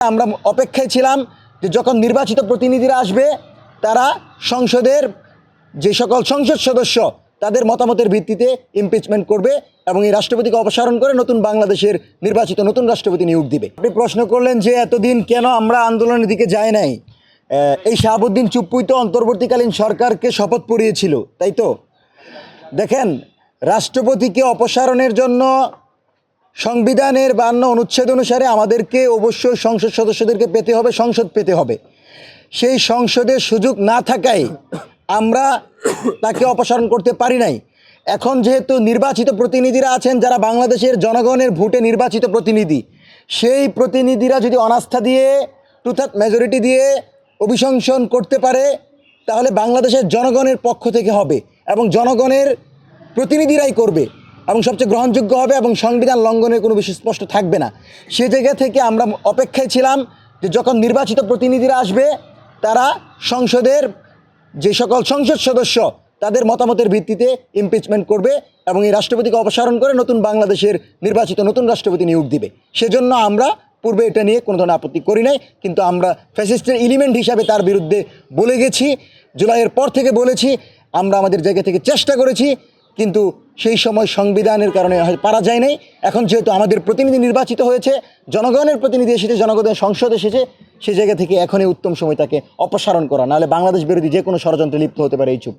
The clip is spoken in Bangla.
আমরা অপেক্ষায় ছিলাম যে যখন নির্বাচিত প্রতিনিধিরা আসবে তারা সংসদের যে সকল সংসদ সদস্য তাদের মতামতের ভিত্তিতে ইমপিচমেন্ট করবে এবং এই রাষ্ট্রপতিকে অপসারণ করে নতুন বাংলাদেশের নির্বাচিত নতুন রাষ্ট্রপতি নিয়োগ দিবে। আপনি প্রশ্ন করলেন যে এতদিন কেন আমরা আন্দোলনের দিকে যাই নাই। এই শাহাবুদ্দিন চুপ্পুই তো অন্তর্বর্তীকালীন সরকারকে শপথ পড়িয়েছিল, তাই তো? দেখেন, রাষ্ট্রপতিকে অপসারণের জন্য সংবিধানের 52 অনুচ্ছেদ অনুসারে আমাদেরকে অবশ্যই সংসদ সদস্যদেরকে পেতে হবে, সংসদ পেতে হবে। সেই সংসদের সুযোগ না থাকায় আমরা তাকে অপসারণ করতে পারি নাই। এখন যেহেতু নির্বাচিত প্রতিনিধিরা আছেন যারা বাংলাদেশের জনগণের ভোটে নির্বাচিত প্রতিনিধি, সেই প্রতিনিধিরা যদি অনাস্থা দিয়ে 2/3 মেজরিটি দিয়ে অভিশংসন করতে পারে তাহলে বাংলাদেশের জনগণের পক্ষ থেকে হবে এবং জনগণের প্রতিনিধিরাই করবে এবং সবচেয়ে গ্রহণযোগ্য হবে এবং সংবিধান লঙ্ঘনের কোনো বিষয় স্পষ্ট থাকবে না। সে জায়গা থেকে আমরা অপেক্ষায় ছিলাম যে যখন নির্বাচিত প্রতিনিধিরা আসবে তারা সংসদের যে সকল সংসদ সদস্য তাদের মতামতের ভিত্তিতে ইমপিচমেন্ট করবে এবং এই রাষ্ট্রপতিকে অপসারণ করে নতুন বাংলাদেশের নির্বাচিত নতুন রাষ্ট্রপতি নিয়োগ দিবে। সেজন্য আমরা পূর্বে এটা নিয়ে কোনো ধরনের আপত্তি করি নাই, কিন্তু আমরা ফ্যাসিস্টের এলিমেন্ট হিসাবে তার বিরুদ্ধে বলে গেছি। জুলাইয়ের পর থেকে বলেছি, আমরা আমাদের জায়গা থেকে চেষ্টা করেছি, কিন্তু সেই সময় সংবিধানের কারণে পারা যায় নাই। এখন যেহেতু আমাদের প্রতিনিধি নির্বাচিত হয়েছে, জনগণের প্রতিনিধি এসেছে, জনগণের সংসদ এসেছে, সেই জায়গা থেকে এখনই উত্তম সময় তাকে অপসারণ করা, নাহলে বাংলাদেশ বিরোধী যে কোনো ষড়যন্ত্রে লিপ্ত হতে পারে এই চুপ।